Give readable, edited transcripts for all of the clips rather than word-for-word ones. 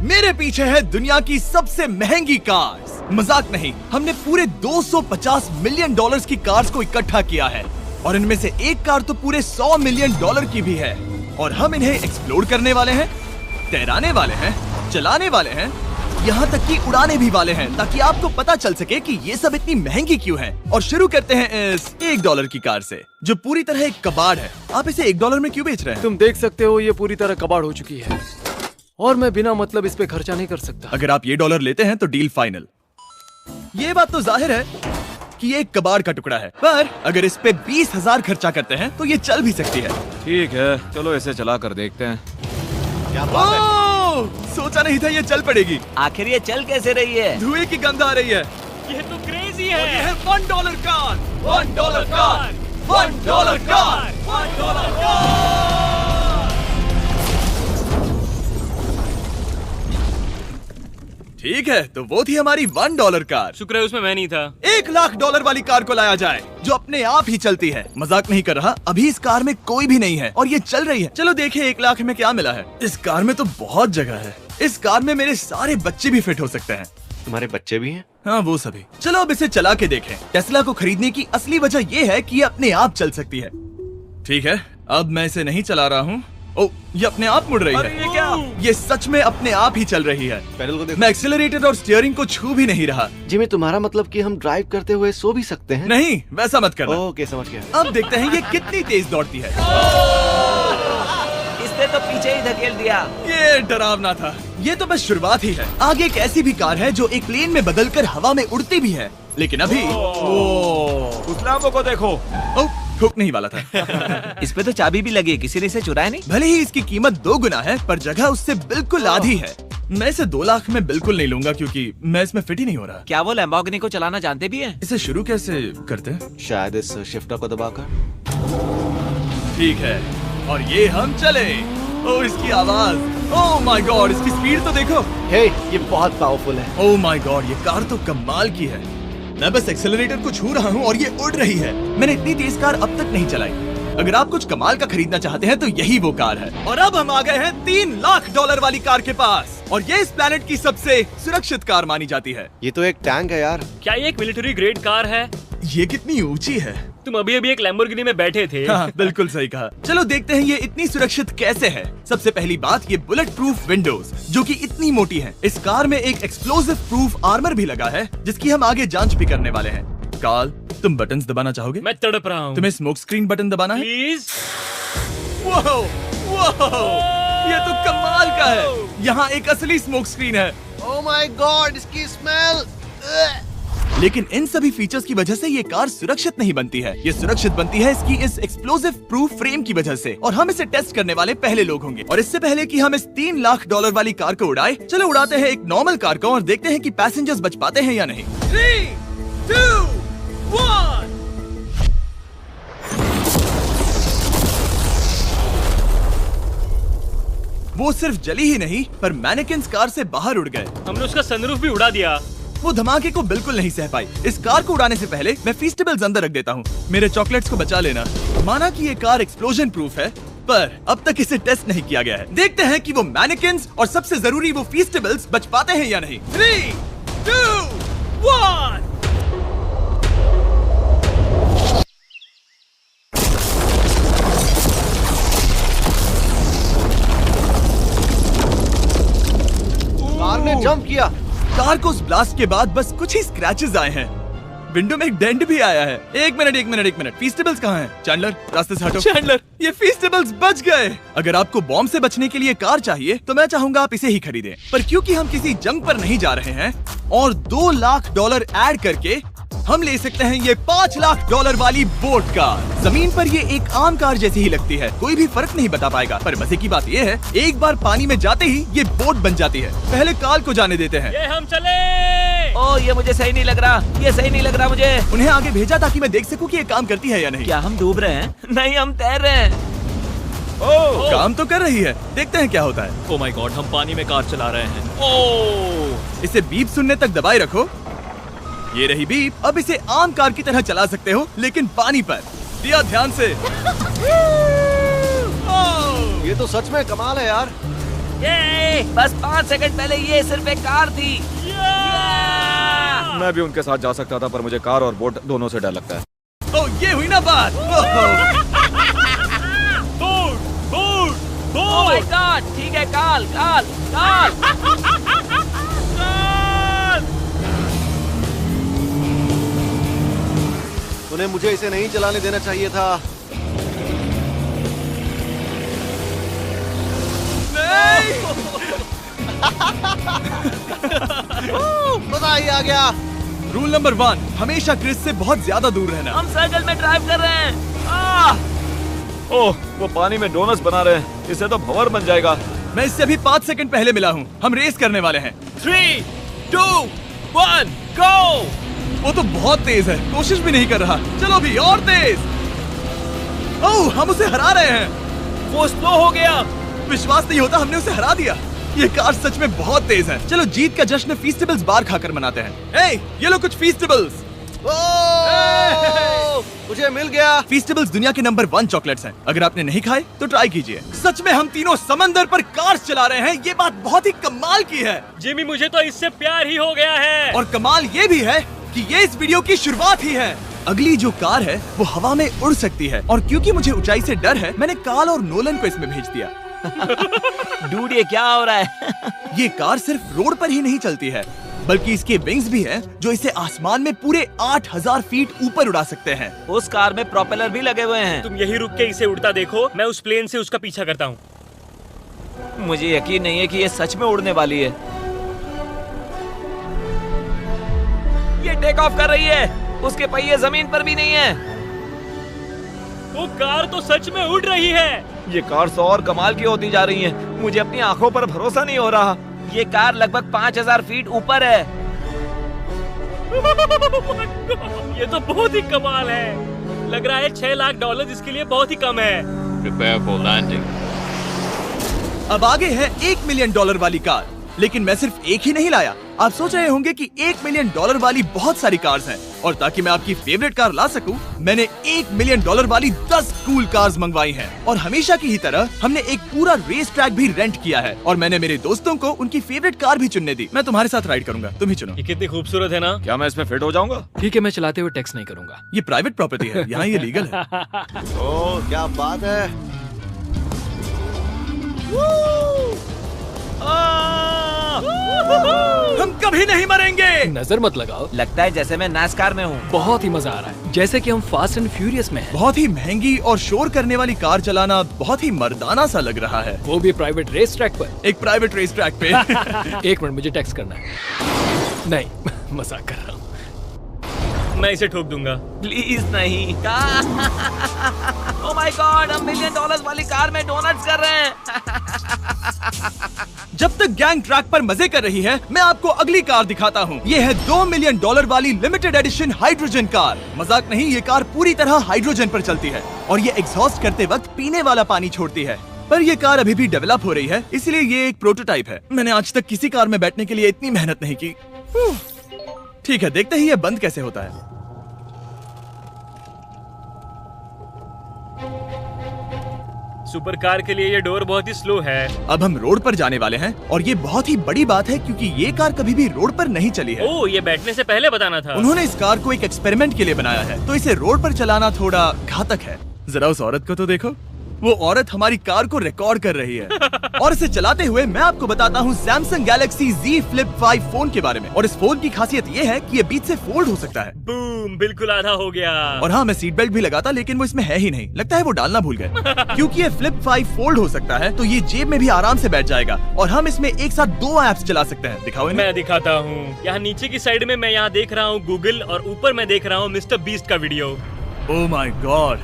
मेरे पीछे है दुनिया की सबसे महंगी कार्स। मजाक नहीं, हमने पूरे 250 मिलियन डॉलर्स की कार्स को इकट्ठा किया है और इनमें से एक कार तो पूरे 100 मिलियन डॉलर की भी है। और हम इन्हें एक्सप्लोर करने वाले हैं, तैराने वाले हैं, चलाने वाले हैं, यहाँ तक कि उड़ाने भी वाले हैं, ताकि आपको पता चल सके कि ये सब इतनी महंगी क्यों है। और शुरू करते हैं इस $1 की कार से, जो पूरी तरह एक कबाड़ है। आप इसे $1 में क्यों बेच रहे हैं? तुम देख सकते हो ये पूरी तरह कबाड़ हो चुकी है और मैं बिना मतलब इस पे खर्चा नहीं कर सकता। अगर आप ये $1 लेते हैं तो डील फाइनल। ये बात तो जाहिर है कि ये एक कबाड़ का टुकड़ा है, पर अगर इस पे 20,000 खर्चा करते हैं तो ये चल भी सकती है। ठीक है, चलो इसे चला कर देखते हैं। क्या बात है? सोचा नहीं था ये चल पड़ेगी। आखिर ये चल कैसे रही है? धुएं की गंध आ रही है। ये तो क्रेजी है। और ये है $1 कार, $1 कार, $1 कार, $1 कार। ठीक है, तो वो थी हमारी $1 कार। शुक्र है उसमें मैं नहीं था। $1,00,000 वाली कार को लाया जाए, जो अपने आप ही चलती है। मजाक नहीं कर रहा, अभी इस कार में कोई भी नहीं है और ये चल रही है। चलो देखें 1 लाख में क्या मिला है। इस कार में तो बहुत जगह है। इस कार में मेरे सारे बच्चे भी फिट हो सकते हैं। तुम्हारे बच्चे भी हैं? हाँ, वो सभी। चलो अब इसे चला के देखें। टेस्ला को खरीदने की असली वजह ये है कि ये अपने आप चल सकती है। ठीक है, अब मैं इसे नहीं चला रहा हूँ। ओ, ये अपने आप मुड़ रही है। ये क्या? ये सच में अपने आप ही चल रही है। पैडल को देखो। मैं एक्सेलरेटर और स्टीयरिंग को छू भी नहीं रहा। जिमी, तुम्हारा मतलब कि हम ड्राइव करते हुए सो भी सकते हैं? नहीं, वैसा मत करना। ओके, समझ गया। अब देखते हैं ये कितनी तेज दौड़ती है। इसने तो पीछे ही धकेल दिया। ये डरावना था। ये तो बस शुरुआत ही है। आगे एक ऐसी भी कार है जो एक प्लेन में बदलकर हवा में उड़ती भी है, लेकिन अभी उस लैम्बो को देखो। ठोक नहीं वाला था। इस पे तो चाबी भी लगी है, किसी ने इसे चुराया नहीं। भले ही इसकी कीमत 2 गुना है, पर जगह उससे बिल्कुल आधी है। मैं इसे 2 लाख में बिल्कुल नहीं लूंगा, क्योंकि मैं इसमें फिट ही नहीं हो रहा। क्या वो लैम्बोर्गिनी को चलाना जानते भी हैं? इसे शुरू कैसे करते हैं? शायद इस शिफ्टर को दबाकर। ठीक है, और ये हम चले। ओह, इसकी आवाज, ओह माय गॉड, इसकी स्पीड तो देखो। हे, ये बहुत पावरफुल है। ओह माय गॉड, ये कार तो कमाल की है। मैं बस एक्सेलरेटर को छू रहा हूँ और ये उड़ रही है। मैंने इतनी तेज कार अब तक नहीं चलाई। अगर आप कुछ कमाल का खरीदना चाहते हैं तो यही वो कार है। और अब हम आ गए हैं $3,00,000 वाली कार के पास, और ये इस प्लेनेट की सबसे सुरक्षित कार मानी जाती है। ये तो एक टैंक है यार। क्या ये एक मिलिट्री ग्रेड कार है? ये कितनी ऊंची है। तुम अभी अभी एक लैम्बोर्गिनी में बैठे थे। हाँ, बिल्कुल सही कहा। चलो देखते हैं ये इतनी सुरक्षित कैसे है। सबसे पहली बात, ये बुलेट प्रूफ विंडोज, जो कि इतनी मोटी है। इस कार में एक एक्सप्लोसिव प्रूफ आर्मर भी लगा है, जिसकी हम आगे जांच भी करने वाले हैं। कार्ल, तुम बटन्स दबाना चाहोगे? मैं तड़प रहा हूँ। तुम्हें स्मोक स्क्रीन बटन दबाना है? प्लीज। वाओ, वाओ, ये तो कमाल का है। यहाँ एक असली स्मोक स्क्रीन है। ओह माय गॉड, इसकी स्मेल। लेकिन इन सभी फीचर्स की वजह से ये कार सुरक्षित नहीं बनती है। ये सुरक्षित बनती है इसकी इस एक्सप्लोसिव प्रूफ फ्रेम की वजह से, और हम इसे टेस्ट करने वाले पहले लोग होंगे। और इससे पहले कि हम इस $3,00,000 वाली कार को उड़ाए, चलो उड़ाते हैं एक नॉर्मल कार को और देखते हैं कि पैसेंजर्स बच पाते हैं या नहीं। 3, 2, 1। वो सिर्फ जली ही नहीं, पर मैनेकिन्स कार से बाहर उड़ गए। हमने उसका सनरूफ भी उड़ा दिया। वो धमाके को बिल्कुल नहीं सह पाई। इस कार को उड़ाने से पहले मैं फीस्टेबल्स अंदर रख देता हूँ। मेरे चॉकलेट्स को बचा लेना। माना कि ये कार एक्सप्लोजन प्रूफ है, पर अब तक इसे टेस्ट नहीं किया गया है। देखते हैं कि वो मैनेकिन्स और सबसे जरूरी वो फीस्टेबल्स बच पाते हैं या नहीं। 3, 2, 1। कार ने जंप किया। कार को उस ब्लास्ट के बाद बस कुछ ही स्क्रैचेस आए हैं। विंडो में एक डेंट भी आया है। एक मिनट, फीस्टेबल्स कहाँ हैं? चैंडलर, रास्ते से हटो। चैंडलर, ये फीस्टेबल्स बच गए। अगर आपको बॉम्ब से बचने के लिए कार चाहिए तो मैं चाहूंगा आप इसे ही खरीदें। पर क्योंकि हम किसी जंग पर नहीं जा रहे हैं और $2,00,000 ऐड करके हम ले सकते हैं ये $5,00,000 वाली बोट कार। जमीन पर ये एक आम कार जैसी ही लगती है, कोई भी फर्क नहीं बता पाएगा। पर मजे की बात ये है, एक बार पानी में जाते ही ये बोट बन जाती है। पहले कार्ल को जाने देते हैं। ये हम चले। ओह, ये मुझे सही नहीं लग रहा। ये सही नहीं लग रहा मुझे। उन्हें आगे भेजा ताकि मैं देख सकूं कि ये काम करती है या नहीं। क्या हम डूब रहे हैं? नहीं, हम तैर रहे हैं। ओह, काम तो कर रही है। देखते हैं क्या होता है। ओह माय गॉड, हम पानी में कार चला रहे हैं। ओह, इसे बीप सुनने तक दबाए रखो। ये रही बीप। अब इसे आम कार की तरह चला सकते हो, लेकिन पानी पर। दिया ध्यान से। ये तो सच में कमाल है यार। ये बस 5 सेकंड पहले ये सिर्फ एक कार थी। मैं भी उनके साथ जा सकता था, पर मुझे कार और बोट दोनों से डर लगता है। ओह, ये हुई ना बात। ओह माय गॉड, ठीक है, काल काल काल। उन्हें मुझे इसे नहीं चलाने देना चाहिए था। मजा ही आ गया। रूल नंबर 1, हमेशा क्रिस से बहुत ज्यादा दूर रहना। हम सर्कल में ड्राइव कर रहे हैं। ओह, वो पानी में डोनट्स बना रहे हैं। इससे तो भंवर बन जाएगा। मैं इससे अभी 5 सेकंड पहले मिला हूँ। हम रेस करने वाले हैं। 3, 2, 1, गो। वो तो बहुत तेज है, कोशिश भी नहीं कर रहा। चलो भी और तेज। ओह, हम उसे हरा रहे हैं। वो स्लो हो गया। विश्वास नहीं होता, हमने उसे हरा दिया। ये कार सच में बहुत तेज है। चलो जीत का जश्न फीस्टेबल्स बार खाकर मनाते हैं। ये लो कुछ फीस्टेबल्स। मुझे मिल गया। फीस्टेबल्स दुनिया के नंबर 1 चॉकलेट्स हैं। अगर आपने नहीं खाए तो ट्राई कीजिए। सच में हम तीनों समंदर पर कार चला रहे हैं। ये बात बहुत ही कमाल की है। जिमी, मुझे तो इससे प्यार ही हो गया है। और कमाल ये भी है कि ये इस वीडियो की शुरुआत ही है। अगली जो कार है वो हवा में उड़ सकती है, और क्योंकि मुझे ऊंचाई से डर है, मैंने काल और नोलन को इसमें भेज दिया। डूड, ये क्या हो रहा है? ये कार सिर्फ रोड पर ही नहीं चलती है, बल्कि इसके विंग्स भी हैं, जो इसे आसमान में पूरे 8000 फीट ऊपर उड़ा सकते हैं। उस कार में प्रोपेलर भी लगे हुए हैं। तुम यही रुक के इसे उड़ता देखो, मैं उस प्लेन से उसका पीछा करता हूँ। मुझे यकीन नहीं है कि ये सच में उड़ने वाली है। ये टेक ऑफ कर रही है। उसके पहिए जमीन पर भी नहीं है। वो कार तो सच में उड़ रही है। ये कार तो और कमाल की होती जा रही है। मुझे अपनी आंखों पर भरोसा नहीं हो रहा। ये कार लगभग 5000 फीट ऊपर है। ये तो बहुत ही कमाल है। लग रहा है $6 लाख इसके लिए बहुत ही कम है। Prepare for landing. अब आगे है $1 मिलियन वाली कार, लेकिन मैं सिर्फ एक ही नहीं लाया। आप सोच रहे होंगे कि $1 मिलियन वाली बहुत सारी कार्स हैं, और ताकि मैं आपकी फेवरेट कार ला सकूं, मैंने $1 मिलियन वाली 10 कूल कार्स मंगवाई हैं। और हमेशा की ही तरह हमने एक पूरा रेस ट्रैक भी रेंट किया है, और मैंने मेरे दोस्तों को उनकी फेवरेट कार भी चुनने दी। मैं तुम्हारे साथ राइड करूंगा, तुम ही चुनो। ये कितनी खूबसूरत है ना। क्या मैं इसमें फिट हो जाऊंगा? ठीक है, मैं चलाते हुए टेक्स्ट नहीं करूंगा। ये प्राइवेट प्रॉपर्टी है, यहाँ ये लीगल है। ओह, क्या बात है। हम कभी नहीं मरेंगे। नजर मत लगाओ। लगता है जैसे मैं नासकार में हूँ। बहुत ही मजा आ रहा है, जैसे कि हम फास्ट एंड फ्यूरियस में हैं। बहुत ही महंगी और शोर करने वाली कार चलाना बहुत ही मर्दाना सा लग रहा है। वो भी प्राइवेट रेस ट्रैक पर। एक प्राइवेट रेस ट्रैक पे। 1 मिनट, मुझे टेक्स्ट करना है। नहीं, मजाक कर रहा हूँ। मैं इसे ठोक दूंगा। प्लीज नहीं। ओह माय गॉड, हम $1 मिलियन वाली कार में डोनट्स कर रहे हैं। जब तक गैंग ट्रैक पर मजे कर रही है, मैं आपको अगली कार दिखाता हूँ। ये है $2 मिलियन वाली लिमिटेड एडिशन हाइड्रोजन कार। मजाक नहीं, ये कार पूरी तरह हाइड्रोजन पर चलती है, और ये एग्जॉस्ट करते वक्त पीने वाला पानी छोड़ती है। पर ये कार अभी भी डेवलप हो रही है, इसलिए ये एक प्रोटोटाइप है। मैंने आज तक किसी कार में बैठने के लिए इतनी मेहनत नहीं की। ठीक है, देखते ही ये बंद कैसे होता है। सुपर कार के लिए ये डोर बहुत ही स्लो है। अब हम रोड पर जाने वाले हैं, और ये बहुत ही बड़ी बात है क्योंकि ये कार कभी भी रोड पर नहीं चली है। ओह, ये बैठने से पहले बताना था। उन्होंने इस कार को एक एक्सपेरिमेंट के लिए बनाया है, तो इसे रोड पर चलाना थोड़ा घातक है। जरा उस औरत को तो देखो, वो औरत हमारी कार को रिकॉर्ड कर रही है। और इसे चलाते हुए मैं आपको बताता हूँ Samsung Galaxy Z Flip 5 phone के बारे में। और इस फोन की खासियत ये है कि ये बीच से फोल्ड हो सकता है। बूम, बिल्कुल आधा हो गया। और हाँ, मैं सीट बेल्ट भी लगाता, लेकिन वो इसमें है ही नहीं। लगता है वो डालना भूल गए। क्योंकि ये Flip 5 फोल्ड हो सकता है, तो ये जेब में भी आराम से बैठ जाएगा, और हम इसमें एक साथ 2 ऐप्स चला सकते हैं। दिखाओ इन्हें। मैं दिखाता हूँ। यहाँ नीचे की साइड में मैं यहाँ देख रहा हूँ गूगल, और ऊपर मैं देख रहा हूँ मिस्टर बीस्ट का वीडियो। ओह माय गॉड,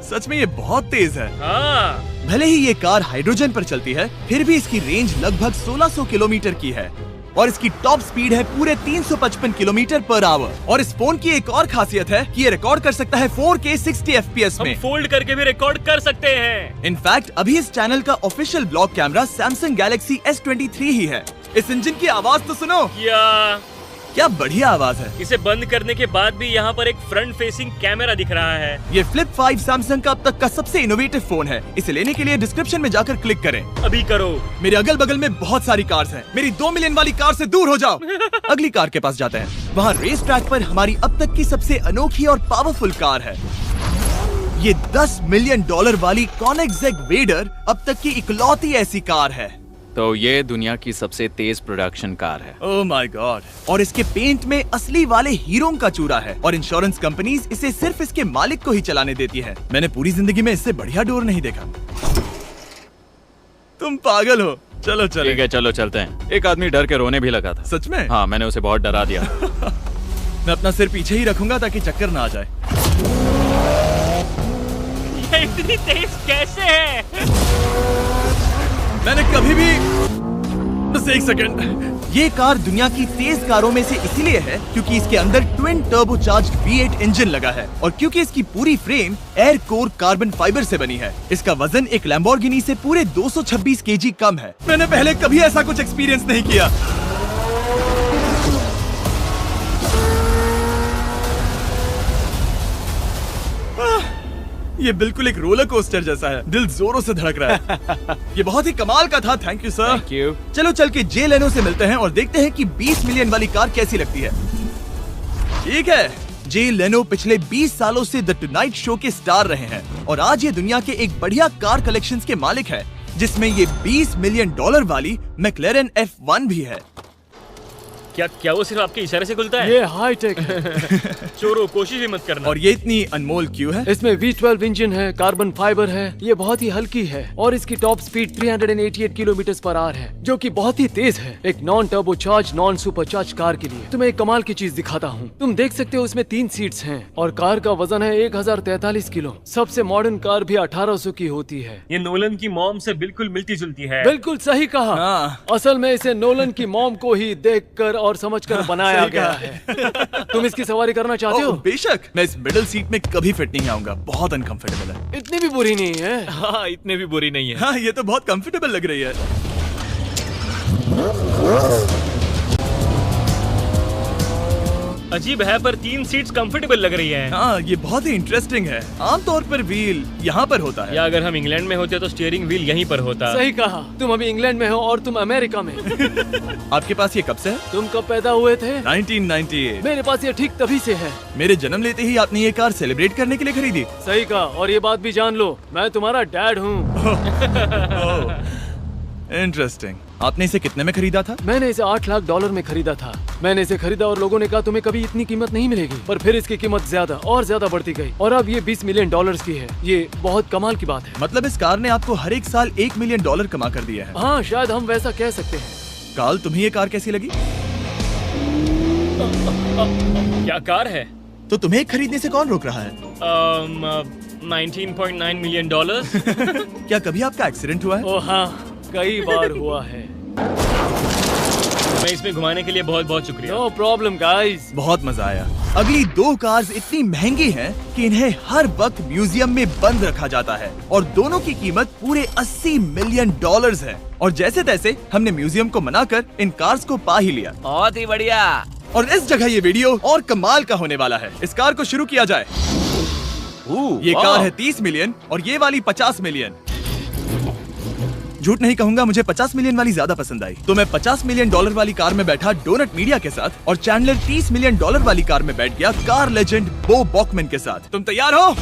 सच में ये बहुत तेज है। हाँ। भले ही ये कार हाइड्रोजन पर चलती है, फिर भी इसकी रेंज लगभग 1600 किलोमीटर की है, और इसकी टॉप स्पीड है पूरे 355 किलोमीटर पर आवर। और इस फोन की एक और खासियत है कि ये रिकॉर्ड कर सकता है 4K 60 FPS में। हम फोल्ड करके भी रिकॉर्ड कर सकते हैं। इनफैक्ट अभी इस चैनल का official blog camera Samsung Galaxy S23 ही है। इस इंजन की आवाज तो सुनो। या क्या बढ़िया आवाज है। इसे बंद करने के बाद भी यहाँ पर एक फ्रंट फेसिंग कैमरा दिख रहा है। ये फ्लिप 5 सैमसंग का अब तक का सबसे इनोवेटिव फोन है। इसे लेने के लिए डिस्क्रिप्शन में जाकर क्लिक करें। अभी करो। मेरे अगल बगल में बहुत सारी कार्स हैं। मेरी 2 मिलियन वाली कार से दूर हो जाओ। अगली कार के पास जाते हैं। वहाँ रेस ट्रैक पर हमारी अब तक की सबसे अनोखी और पावरफुल कार है। ये $10 मिलियन वाली Koenigsegg वेडर अब तक की इकलौती ऐसी कार है। तो ये दुनिया की सबसे तेज प्रोडक्शन कार है। Oh my God. और इसके पेंट में असली वाले हीरो का चूरा है और इंश्योरेंस कंपनीज इसे सिर्फ इसके मालिक को ही चलाने देती है। मैंने पूरी जिंदगी में इससे बढ़िया डोर नहीं देखा। तुम पागल हो। चलो चलो। ठीक है चलो चलते हैं। एक आदमी डर के रोने भी लगा था। सच में? हाँ, मैंने उसे बहुत डरा दिया। मैं अपना सिर पीछे ही रखूंगा ताकि चक्कर ना आ जाए। ये इतनी तेज कैसे है? मैंने कभी भी बस एक सेकंड। ये कार दुनिया की तेज कारों में से इसीलिए है क्योंकि इसके अंदर ट्विन टर्बोचार्ज्ड V8 इंजन लगा है और क्योंकि इसकी पूरी frame air core carbon fibre से बनी है। इसका वजन एक लैम्बोर्गिनी से पूरे 226 kg कम है। मैंने पहले कभी ऐसा कुछ एक्सपीरियंस नहीं किया। ये बिल्कुल एक रोलर कोस्टर जैसा है। दिल जोरों से धड़क रहा है। ये बहुत ही कमाल का था। Thank you sir. Thank you. चलो चल के जे लेनो से मिलते हैं और देखते हैं कि 20 मिलियन वाली कार कैसी लगती है। ठीक है। जे लेनो पिछले 20 सालों से द टुनाइट शो के स्टार रहे हैं और आज ये दुनिया के एक बढ़िया कार कलेक्शंस के मालिक है जिसमें ये $20 मिलियन वाली मैक्लेरन F1 भी है। क्या वो सिर्फ आपके इशारे से खुलता है? ये हाई टेक है। चोरों, कोशिश भी मत करना। और ये इतनी अनमोल क्यों है? इसमें V12 इंजन है, कार्बन फाइबर है, ये बहुत ही हल्की है और इसकी टॉप स्पीड 388 km/h है जो कि बहुत ही तेज है। एक non turbocharge non supercharge car के लिए। तुम्हें एक कमाल की चीज दिखाता हूँ। तुम देख सकते हो इसमें 3 सीट्स हैं और कार का वजन है 1043 किलो। सबसे मॉडर्न कार भी 1800 की होती है। ये नोलन की मॉम से बिल्कुल मिलती जुलती है। बिल्कुल सही कहा। हाँ। असल में इसे नोलन की मॉम को ही देखकर और समझकर बनाया सही गया कहा। है। तुम इसकी सवारी करना चाहते हो? बेशक। मैं इस मिडिल सीट में कभी फिट नहीं आऊंगा। बहुत अनकंफर्टेबल है। इतनी भी बुरी नहीं है। हाँ, इतने भी बुरी नहीं है। हाँ, ये तो बहुत कंफर्टेबल लग रही है। अजीब है पर 3 सीट्स कंफर्टेबल लग रही हैं। हाँ, ये बहुत ही इंटरेस्टिंग है। आमतौर पर व्हील यहाँ पर होता है। या अगर हम इंग्लैंड में होते तो स्टीयरिंग व्हील यहीं पर होता। सही कहा। तुम अभी इंग्लैंड में हो और तुम अमेरिका में। आपके पास ये कब से है? तुम कब पैदा हुए थे? 1998। मेरे पास ये ठीक तभी से है। मेरे जन्म लेते ही आपने ये कार सेलिब्रेट करने के लिए खरीदी। सही कहा। और ये बात भी जान लो, मैं तुम्हारा डैड हूँ। इंटरेस्टिंग। आपने इसे कितने में खरीदा था? मैंने इसे $8 लाख में खरीदा था। मैंने इसे खरीदा और लोगों ने कहा तुम्हें कभी इतनी कीमत नहीं मिलेगी, पर फिर इसकी कीमत ज्यादा और ज्यादा बढ़ती गई और अब ये $20 मिलियन की है। ये बहुत कमाल की बात है। मतलब इस कार ने आपको हर एक साल $1 मिलियन कमा कर दिया है। हाँ, शायद हम वैसा कह सकते हैं। काल, तुम्हें ये कार कैसी लगी? क्या कार है? तो तुम्हें खरीदने से कौन रोक रहा है? 19.9 मिलियन। क्या कभी आपका एक्सीडेंट हुआ है? ओ हाँ, कई बार हुआ है। मैं इसमें घुमाने के लिए बहुत बहुत शुक्रिया। No problem guys. बहुत मजा आया। अगली 2 कार्स इतनी महंगी हैं कि इन्हें हर वक्त म्यूजियम में बंद रखा जाता है और दोनों की कीमत पूरे $80 मिलियन है। और जैसे तैसे हमने म्यूजियम को मनाकर इन कार्स को पा ही लिया। बहुत ही बढ़िया। और इस जगह ये वीडियो और कमाल का होने वाला है। इस कार को शुरू किया जाए। ये कार है 30 मिलियन और ये वाली 50 मिलियन। झूठ नहीं कहूंगा, मुझे 50 मिलियन वाली ज्यादा पसंद आई। तो मैं $50 मिलियन वाली कार में बैठा डोनट मीडिया के साथ और चैंडलर $30 मिलियन वाली कार में बैठ गया कार लेजेंड बो बॉकमैन के साथ। तुम तैयार हो?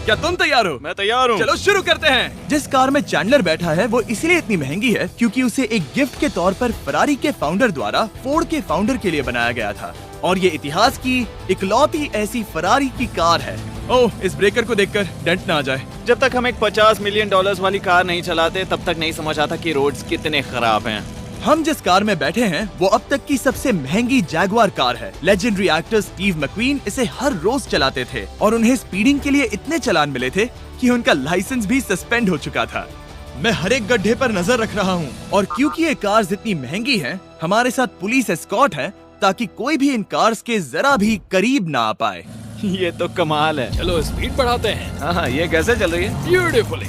क्या तुम तैयार हो? मैं तैयार हूँ। चलो शुरू करते हैं। जिस कार में चैंडलर बैठा है वो इसलिए इतनी महंगी है क्योंकि उसे एक गिफ्ट के तौर पर फरारी के फाउंडर द्वारा फोर्ड के फाउंडर के लिए बनाया गया था और ये इतिहास की इकलौती ऐसी फरारी की कार है। ओह, इस ब्रेकर को देखकर डेंट ना आ जाए। जब तक हम एक $50 मिलियन वाली कार नहीं चलाते तब तक नहीं समझ आता कि रोड्स कितने खराब हैं। हम जिस कार में बैठे हैं वो अब तक की सबसे महंगी जैगवार कार है। लेजेंडरी एक्टर स्टीव मैक्वीन इसे हर रोज चलाते थे और उन्हें स्पीडिंग के लिए इतने चालान मिले थे कि उनका लाइसेंस भी सस्पेंड हो चुका था। मैं हर एक गड्ढे पर नजर रख रहा हूँ और क्योंकि ये कार्स इतनी महंगी हैं, हमारे साथ पुलिस एस्कॉर्ट है ताकि कोई भी इन कार्स के जरा भी करीब ना आ पाए। ये तो कमाल है। चलो स्पीड बढ़ाते हैं। हाँ, ये कैसे चल रही है? ब्यूटीफुली।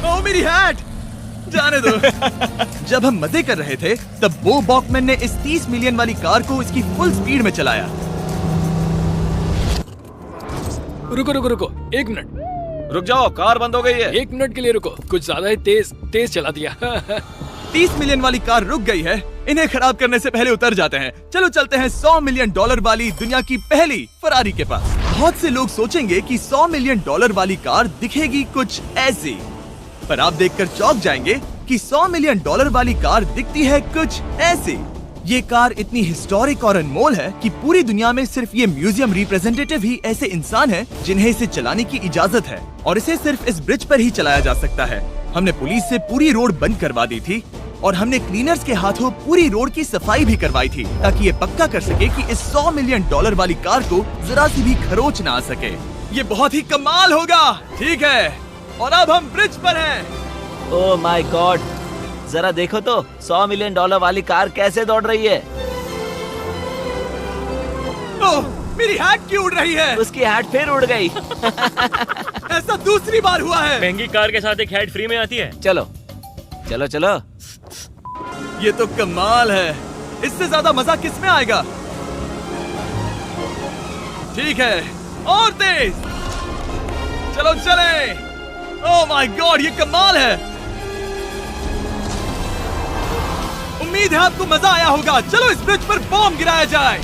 ओह, मेरी हैट! जाने दो। जब हम मजे कर रहे थे तब बो बॉकमैन ने इस 30 मिलियन वाली कार को इसकी फुल स्पीड में चलाया। रुको रुको रुको, 1 मिनट। रुक जाओ, कार बंद हो गई है। 1 मिनट के लिए रुको, कुछ ज्यादा ही तेज चला दिया। 30 मिलियन वाली कार रुक गई है। इन्हें खराब करने से पहले उतर जाते हैं। चलो चलते हैं $100 मिलियन वाली दुनिया की पहली फरारी के पास। बहुत से लोग सोचेंगे कि $100 मिलियन वाली कार दिखेगी कुछ ऐसी, पर आप देखकर चौंक जाएंगे कि $100 मिलियन वाली कार दिखती है कुछ ऐसी। ये कार इतनी हिस्टोरिक और अनमोल है कि पूरी दुनिया में सिर्फ ये म्यूजियम रिप्रेजेंटेटिव ही ऐसे इंसान हैं जिन्हें इसे चलाने की इजाजत है, और इसे सिर्फ इस ब्रिज पर ही चलाया जा सकता है। हमने पुलिस से पूरी रोड बंद करवा दी थी और हमने क्लीनर्स के हाथों पूरी रोड की सफाई भी करवाई थी, ताकि ये पक्का कर सके कि इस $100 मिलियन वाली कार को जरा सी भी खरोच ना आ सके। ये बहुत ही कमाल होगा, ठीक है? और अब हम ब्रिज पर हैं। ओह माय गॉड, जरा देखो तो $100 मिलियन वाली कार कैसे दौड़ रही है। ओह, मेरी हैट क्यों उड़ रही है? उसकी हैट फिर उड़ गई। ऐसा दूसरी बार हुआ है। महंगी कार के साथ एक हैट फ्री में आती है। चलो चलो चलो। ये तो कमाल है। इससे ज्यादा मजा किस में आएगा? ठीक है, और तेज। चलो चले। ओह माय गॉड, ये कमाल है। उम्मीद है आपको मजा आया होगा। चलो इस ब्रिज पर बॉम्ब गिराया जाए।